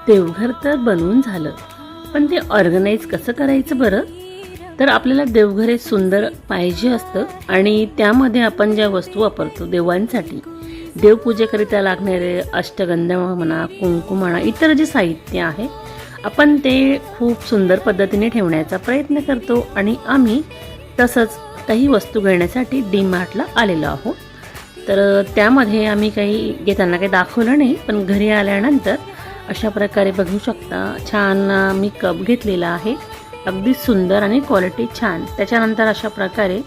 देवघर तर बनवून झालं, पण ते ऑर्गनाईज कसं करायचं बरं? तर आपल्याला देवघर हे सुंदर पाहिजे असतं आणि त्यामध्ये आपण ज्या वस्तू वापरतो देवांसाठी, देवपूजेकरिता लागणारे अष्टगंध म्हणा, कुंकू म्हणा, इतर जे साहित्य आहे आपण ते खूप सुंदर पद्धतीने ठेवण्याचा प्रयत्न करतो आणि आम्ही तसंच काही वस्तू घेण्यासाठी डी-मार्टला आलेलो आहोत. तर त्यामध्ये आम्ही काही घेताना काही दाखवलं नाही, पण घरी आल्यानंतर अशा प्रकारे बघू शकता छान मी कप घेतलेला आहे, अगदी सुंदर आणि क्वालिटी छान. त्याच्यानंतर अशा प्रकारे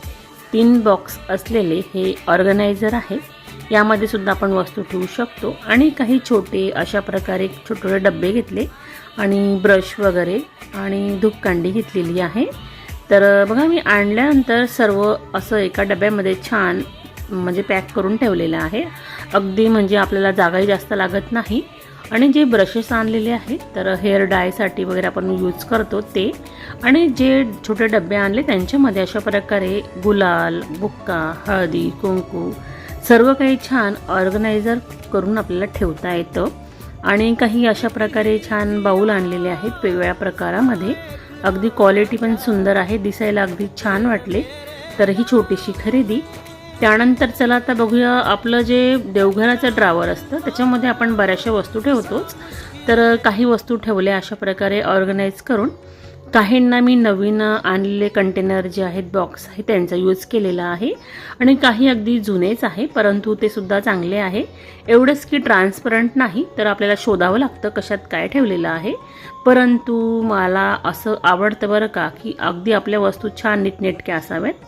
3 बॉक्स असलेले हे ऑर्गनायझर आहे. यामध्ये सुद्धा आपण वस्तू ठेवू शकतो आणि काही छोटे अशा प्रकारे छोटे छोटे डबे घेतले आणि ब्रश वगैरे आणि धूपकांडी घेतलेली आहे. तर बघा मी आणल्यानंतर सर्व असं एका डब्यामध्ये छान म्हणजे पॅक करून ठेवलेलं आहे. अगदी म्हणजे आपल्याला जागाही जास्त लागत नाही. आणि जे ब्रशेस आणलेले आहेत तर हेअर डायसाठी वगैरे आपण यूज करतो ते, आणि जे छोटे डबे आणले त्यांच्यामध्ये अशा प्रकारे गुलाल, बुक्का, हळदी, कुंकू सर्व काही छान ऑर्गनायझर करून आपल्याला ठेवता येतं. आणि काही अशा प्रकारे छान बाऊल आणलेले आहेत वेगवेगळ्या प्रकारामध्ये. अगदी क्वालिटी पण सुंदर आहे, दिसायला अगदी छान वाटले. तर ही छोटीशी खरेदी. त्यानंतर चला आता बघूया आपलं जे देवघराचं ड्रावर असतं त्याच्यामध्ये आपण बऱ्याचशा वस्तू ठेवतोच. तर काही वस्तू ठेवल्या अशा प्रकारे ऑर्गनाईज करून. काहींना मी नवीन आणलेले कंटेनर जे आहेत, बॉक्स आहे, त्यांचा यूज केलेला आहे आणि काही अगदी जुनेच आहे, परंतु ते सुद्धा चांगले आहे. एवढंच की ट्रान्सपरंट नाही, तर आपल्याला शोधावं लागतं कशात काय ठेवलेलं आहे. परंतु मला असं आवडतं बरं का की अगदी आपल्या वस्तू छान नीटनेटक्या असाव्यात.